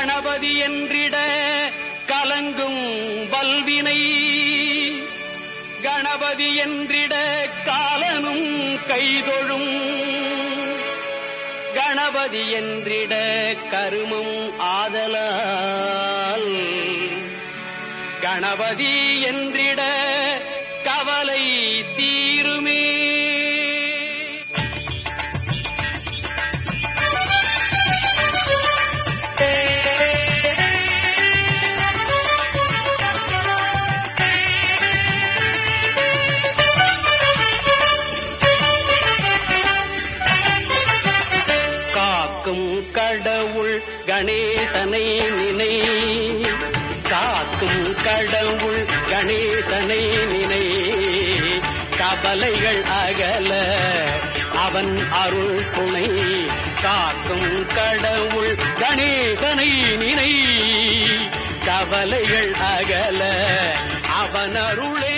கணபதி என்றிட கலங்கும் வல்வினை கணபதி என்றிட காலனும் கைதொழும் கணபதி என்றிட கருமம் ஆதலால் கணபதி என்றிட கவலை தீருமே. காக்கும் கடவுள் கணேசனை நினை காக்கும் கடவுள் கணேசனை நினை கவலைகள் அகல அவன் அருள் துணை காக்கும் கடவுள் கணேசனை நினை கவலைகள் அகல அவன் அருளே